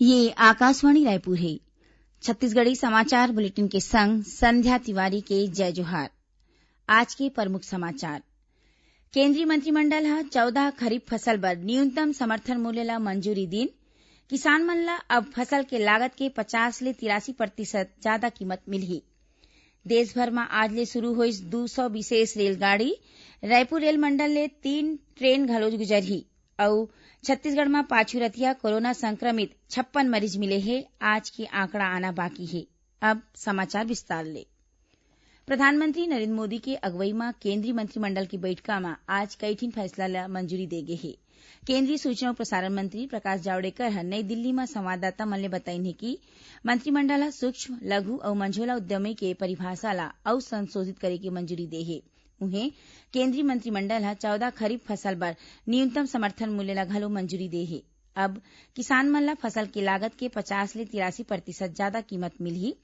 ये आकाशवाणी रायपुर है। छत्तीसगढ़ी समाचार बुलेटिन के संग संध्या तिवारी के जय जोहार। आज के प्रमुख समाचार। केंद्रीय मंत्रिमंडल ह 14 खरीफ फसल बर न्यूनतम समर्थन मूल्य ल मंजूरी दिन। किसान मन ल अब फसल के लागत के 50 ले 83% जादा कीमत मिलही। देशभर में आज ले शुरू होइस 200 विशेष रेलगाड़ी। रायपुर रेल मंडल ले 3 ट्रेन घलो गुजरही अउ छत्तीसगढ़ में पाछू रतिया कोरोना संक्रमित 56 मरीज मिले हैं। आज के आंकड़ा आना बाकी है। अब समाचार विस्तार ले। प्रधानमंत्री नरेंद्र मोदी के अगुवई में केंद्रीय मंत्रिमंडल की बैठक में आज कई ठिन फैसला ल मंजूरी दे गे है। केंद्रीय सूचना और प्रसारण मंत्री प्रकाश जावड़ेकर ह नई दिल्ली में संवाददाता मन ले बताइन है कि मंत्रिमंडल ह सूक्ष्म, लघु और मंझोला उद्यमी के परिभाषा ला अउ संशोधित करे के मंजूरी दे है। उन्हें केंद्रीय मंत्रिमंडल ह 14 खरीफ फसल बर न्यूनतम समर्थन मूल्य ला घलो मंजूरी दे है। अब किसान मन ला फसल के लागत के 50 ले 83% जादा कीमत मिलही।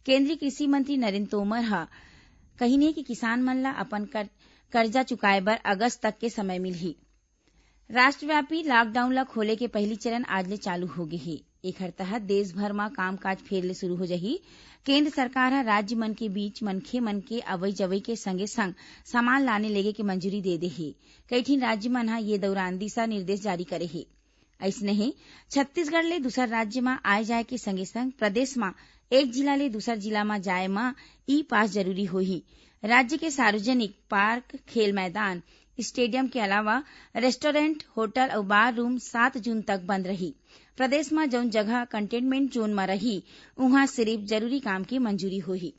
केंद्रीय कृषि मंत्री नरेंद्र तोमर ह कहिने कि किसान मन ला अपन कर्जा चुकाए बर अगस्त तक के समय मिलही। राष्ट्रव्यापी लॉकडाउन ला खोले के पहली चरण आज ले चालू हो गे हे। एखर तहत देशभर में कामकाज फेर ले शुरू हो जाही। केंद्र सरकार ह राज्य मन के बीच मनखे मन के अवई जवई के संगे संग सामान लाने लेगे के मंजूरी दे दे हे। कई ठिन राज्य मन ह ये दौरान दिशा निर्देश जारी करे हे। अइसने ही छत्तीसगढ़ ले दूसर राज्य में आए जाए के संगे संग प्रदेश में एक जिला ले दूसर जिला में जाए में ई पास जरूरी होही। राज्य के सार्वजनिक पार्क, खेल मैदान, स्टेडियम के अलावा रेस्टोरेंट, होटल और बार रूम 7 जून तक बंद रही। प्रदेश में जौन जगह कंटेनमेंट जोन में रही उहां सिर्फ जरूरी काम की मंजूरी होही।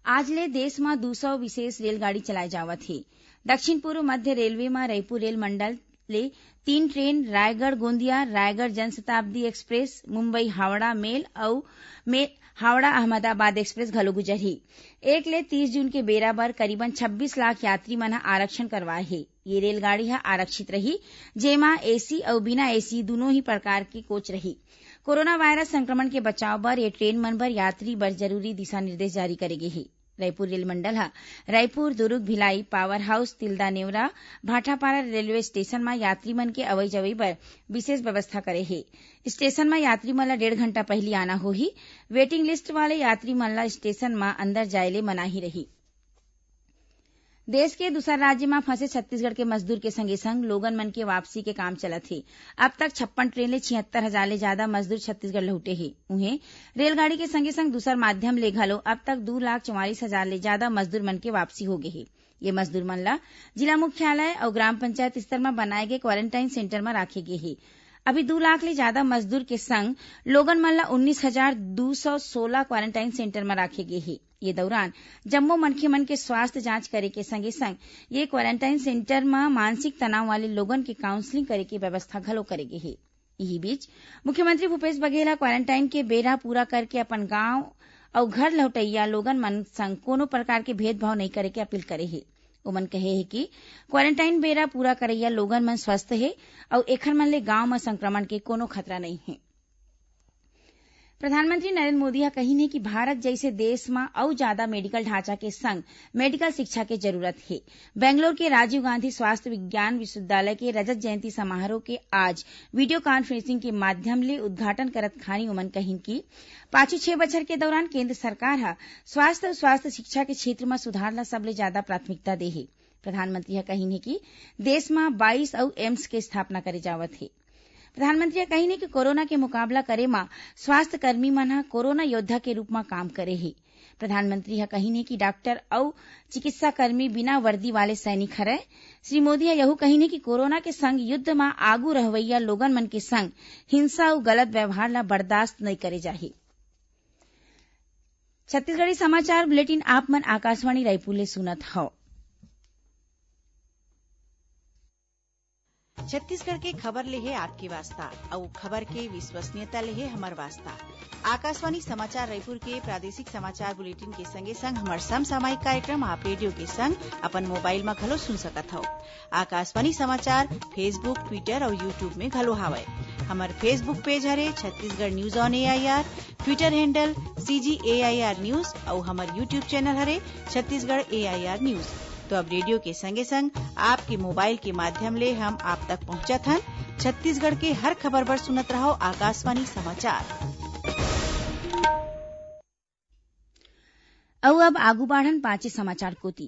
आज ले देश में 200 विशेष रेलगाड़ी चलाए जावत हे। दक्षिण पूर्व मध्य रेलवे में रायपुर रेल मंडल ले 3 ट्रेन रायगढ़ गोंदिया, रायगढ़ जनशताब्दी एक्सप्रेस, मुंबई हावड़ा मेल और हावड़ा अहमदाबाद एक्सप्रेस घलो गुजरही। 1 ले 30 जून के बेरा बर करीबन 26 लाख यात्री मन आरक्षण करवाए हे। ये रेलगाड़ी ह आरक्षित रही, जेमा एसी और बिना एसी दोनों ही प्रकार के कोच रही। कोरोना वायरस संक्रमण के बचाव बर ये ट्रेन मन बर यात्री बर जरूरी दिशा निर्देश जारी करे गे हे। रायपुर रेल मंडल ह Raipur, Durg, Bhilai, power house, Tilda, Neora, Bhatapara railway station में यात्री मन के अवई जवई बर विशेष व्यवस्था करे हे। स्टेशन में यात्री मन ला 1.5 घंटा पहले आना होही। वेटिंग लिस्ट वाले यात्री मन ला स्टेशन में अंदर जाए ले मनाही रही। देश के दूसर राज्य में फंसे छत्तीसगढ़ के मजदूर के संगे संग लोगन मन के वापसी के काम चलत हे। अब तक 56 ट्रेन ले 76,000 ले जादा मजदूर छत्तीसगढ़ लौटे हे। उन्हें रेलगाड़ी के संगे संग दूसर माध्यम ले घलो अब तक 2,44,000 ले जादा मजदूर मन के वापसी हो गे हे। ये मजदूर मन ला जिला मुख्यालय और ग्राम पंचायत स्तर में बनाए गए क्वारंटाइन सेंटर में राखे गे हे। अभी 2 लाख ले जादा मजदूर के संग लोगन मन ला 19,216 क्वारंटाइन सेंटर में राखे गे हे। ये दौरान जम्मो मनखे मन के स्वास्थ्य जांच करे के संगे संग ये क्वारंटाइन सेंटर में मानसिक तनाव वाले लोगन के काउंसलिंग करे के व्यवस्था घलो करे गे हे। यही बीच मुख्यमंत्री भूपेश बघेल क्वारंटाइन के बेरा पूरा करके अपन गांव और घर लौटैया लोगन मन संग कोनो प्रकार के भेदभाव नहीं करे के अपील करे हे। ओमन कहे हे कि क्वारंटाइन बेरा पूरा करैया लोगन मन स्वस्थ हे और एखर मन ले गांव में संक्रमण के कोनो खतरा नहीं है। प्रधानमंत्री नरेंद्र मोदी कहिने कि भारत जैसे देश में और ज्यादा मेडिकल ढांचा के संग मेडिकल शिक्षा के जरूरत है। बेंगलोर के राजीव गांधी स्वास्थ्य विज्ञान विश्वविद्यालय के रजत जयंती समारोह के आज वीडियो कॉन्फ्रेंसिंग के माध्यम ले उद्घाटन करत खानी उमन कहिन कि पाछू 6 बछर के दौरान केंद्र सरकार ह स्वास्थ्य और स्वास्थ्य शिक्षा के क्षेत्र में सुधार ला सबले ज्यादा प्राथमिकता दे हे। प्रधानमंत्री कहिन कि देश में 22 और एम्स के स्थापना करे जावत है। प्रधानमंत्री कहिने कि कोरोना के मुकाबला करे में स्वास्थ्य कर्मी मन ह कोरोना योद्धा के रूप में काम करे हे। प्रधानमंत्री कहिने कि डॉक्टर और चिकित्सा कर्मी बिना वर्दी वाले सैनिक हरय। श्री मोदी यहू कहिने कि कोरोना के संग युद्ध में आगू रहवैया लोगन मन के संग हिंसा और गलत व्यवहार ला बर्दाश्त नहीं करे जाही। छत्तीसगढ़ी समाचार बुलेटिन आप मन आकाशवाणी रायपुर ले सुनत हव। छत्तीसगढ़ के खबर ले है आपके वास्ता और खबर के विश्वसनीयता ले है हमार वास्ता। आकाशवाणी समाचार रायपुर के प्रादेशिक समाचार बुलेटिन के संगे संग हमार समसामयिक कार्यक्रम आप रेडियो के संग अपन मोबाइल में घलो सुन सकत हव। आकाशवाणी समाचार फेसबुक, ट्विटर और यूट्यूब में घलो हावय। हमार फेसबुक पेज हरे Chhattisgarh news on AIR, Twitter handle CGAIR news और हमार यूट्यूब चैनल हरे छत्तीसगढ़ AIR न्यूज। तो अब रेडियो के संगे संग आपके मोबाइल के माध्यम ले हम आप तक पहुंचत हन। छत्तीसगढ़ के हर खबर पर सुनत रहो आकाशवाणी समाचार। अब आगू बाढ़न पांचे समाचार कोती।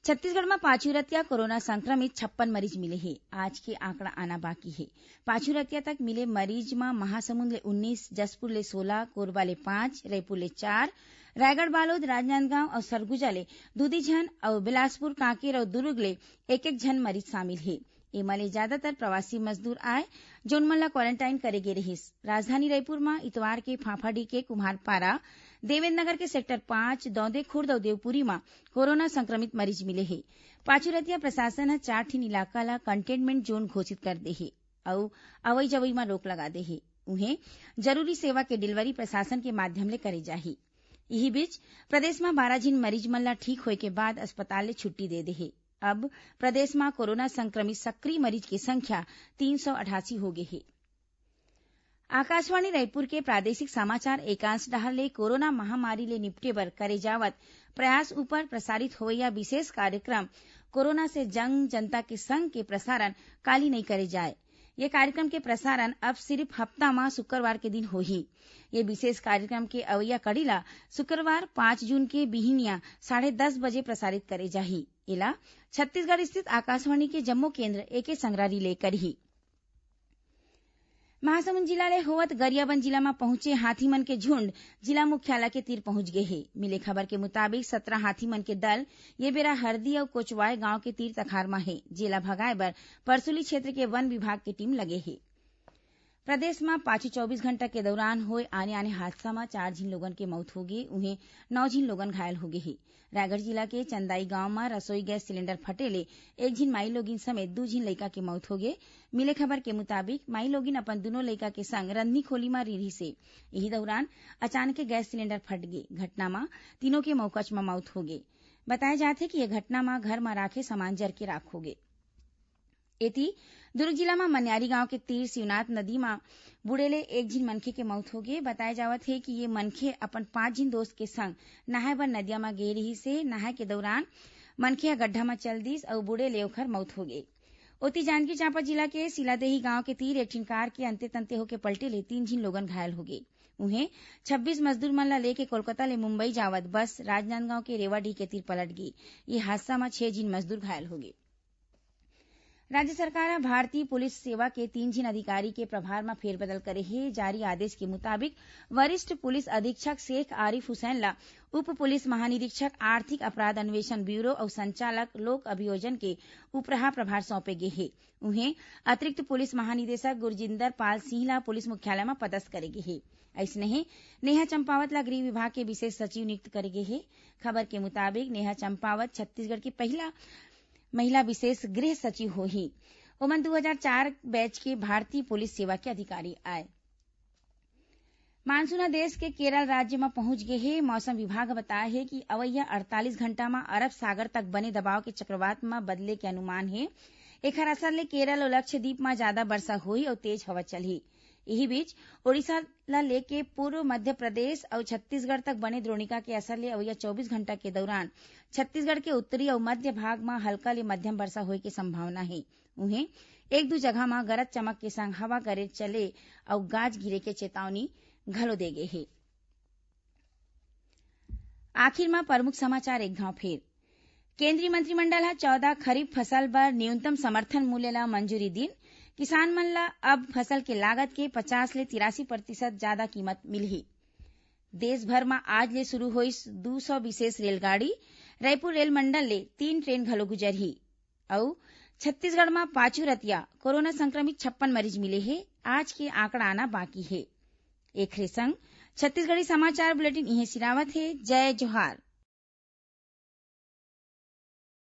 छत्तीसगढ़ में पाछू कोरोना संक्रमित 56 मरीज मिले हैं। आज के आंकड़ा आना बाकी है। पाछू तक मिले मरीज में महासमुंद ले 19, जसपुर ले 16, कोरबा ले 5, रायपुर ले 4, रायगढ़, बालोद, राजनांदगांव और सरगुजा ले 2 झन और बिलासपुर, कांकेर और दुर्ग ले 1 झन मरीज शामिल है। एमा ले ज्यादातर प्रवासी मजदूर आए जोन मन ला क्वारंटाइन करे गे रहिस। राजधानी रायपुर में इतवार के फाफाडी के कुम्हारपारा, देवेंद्र नगर के सेक्टर 5, दौंदे खुर्द और देवपुरी में कोरोना संक्रमित मरीज मिले हैं। पाछू प्रशासन ह 4 ठिन इलाका ला कंटेनमेंट जोन घोषित कर दे हे और अवई जवई में रोक लगा दे हे। उन्हें जरूरी सेवा के डिलीवरी प्रशासन के माध्यम ले करे जाही। यही बीच प्रदेश में 12 झिन मरीज मन ला ठीक होए के बाद अस्पताल ले छुट्टी दे दे हे। अब प्रदेश में कोरोना संक्रमित सक्रिय मरीज की संख्या 388 हो गई है। आकाशवाणी रायपुर के प्रादेशिक समाचार एकांश डहर ले कोरोना महामारी ले निपटे बर करे जावत प्रयास ऊपर प्रसारित होवैया विशेष कार्यक्रम कोरोना से जंग जनता के संग के प्रसारण काली नहीं करे जाए। ये कार्यक्रम के प्रसारण अब सिर्फ हफ्ता में शुक्रवार के दिन होही। ये विशेष कार्यक्रम के अवैया कड़ीला शुक्रवार 5 जून के बिहिनिया 10:30 बजे प्रसारित करे जाही। इला छत्तीसगढ़ स्थित आकाशवाणी के जम्मू केंद्र एके संगरारी लेकर ही महासमुंद जिला ले होवत गरियाबंद जिला में पहुंचे हाथी मन के झुंड जिला मुख्यालय के तीर पहुंच गए हैं। मिले खबर के मुताबिक 17 हाथी मन के दल ये बेरा हरदी और कोचवाय गांव के तीर तखार में है। जेला भगाए बर परसुली क्षेत्र के वन विभाग की टीम लगे है। प्रदेश में पाछू 24 घंटा के दौरान हुए आने हादसा में 4 झिन लोगन के मौत हो गई। उन्हें 9 झिन लोगन घायल हो गए हैं। रायगढ़ जिला के चंदाई गांव में रसोई गैस सिलेंडर फटे ले 1 झिन माई लोगिन समेत 2 झिन लइका के मौत हो गए। मिले खबर के मुताबिक माई लोगिन अपन दोनों लइका के संग रंधनी खोली में रही से यही दौरान अचानक गैस सिलेंडर फट गए। घटना में तीनों के मौकच में मौत हो गई। बताया जाते कि यह घटना में घर में राखे सामान जर के राख हो गए। एती दुर्ग जिला में मनियारी गांव के तीर शिवनाथ नदी में बुड़ेले 1 झिन मनखे के मौत हो गए। बताया जावत है कि ये मनखे अपन 5 झिन दोस्त के संग नहाए बर नदिया में गे रही से नहाए के दौरान मनखे गड्ढा में चल दिस और बुड़े ले ओखर मौत हो गई। ओती जांजगीर चांपा जिला के सिलादेही गांव के तीर एक ठिन कार के अंते तंते होके पलटे ले 3 झिन लोगन घायल हो गए। उन्हें 26 मजदूर मन ला लेके कोलकाता ले मुंबई जावत बस राजनांदगांव के रेवाडीह के तीर पलट गई। ये हादसा में 6 झिन मजदूर घायल हो गए। राज्य सरकार भारतीय पुलिस सेवा के 3 झिन अधिकारी के प्रभार में फेरबदल करे है। जारी आदेश के मुताबिक वरिष्ठ पुलिस अधीक्षक शेख आरिफ हुसैन ला उप पुलिस महानिरीक्षक आर्थिक अपराध अन्वेषण ब्यूरो और संचालक लोक अभियोजन के उपरहा प्रभार सौंपे गए हैं। उन्हें अतिरिक्त पुलिस महानिदेशक गुरजिंदर पाल सिंह ला पुलिस मुख्यालय में पदस्थ करे गए हैं। ऐसने ही नेहा चंपावत ला गृह विभाग के विशेष सचिव नियुक्त करे गए हैं। खबर के मुताबिक नेहा चंपावत छत्तीसगढ़ की पहला महिला विशेष गृह सचिव हो ही। ओमन 2004 बैच के भारतीय पुलिस सेवा के अधिकारी आए। मानसून देश के केरल राज्य में पहुंच गए हैं। मौसम विभाग बताया है कि अवैया 48 घंटा में अरब सागर तक बने दबाव के चक्रवात में बदले के अनुमान है। एखर असर ले केरल और लक्षद्वीप में ज्यादा वर्षा हुई और तेज हवा चली। यही बीच ओडिशा ला लेके पूर्व मध्य प्रदेश और छत्तीसगढ़ तक बने द्रोणिका के असर ले अवैया 24 घंटा के दौरान छत्तीसगढ़ के उत्तरी और मध्य भाग में हल्का ले मध्यम वर्षा होए के संभावना है। उन्हें 1-2 जगह में गरज चमक के संग हवा करे चले और गाज गिरे के चेतावनी घलो दे गए है। आखिर में प्रमुख समाचार एक घाव फेर। केंद्रीय मंत्रिमंडल हा 14 खरीफ फसल बर न्यूनतम समर्थन मूल्य ला मंजूरी दिन। किसान मन ला अब फसल के लागत के 50 ले 83% ज्यादा कीमत मिलही। देश भर में आज ले शुरू हुई 200 विशेष रेलगाड़ी। रायपुर रेल मंडल ले 3 ट्रेन घलो गुजरही। और छत्तीसगढ़ में पाछू रतिया कोरोना संक्रमित 56 मरीज मिले हैं। आज के आंकड़ा आना बाकी है। एक संग छत्तीसगढ़ी समाचार बुलेटिन इहे सिरावत है। जय जोहार।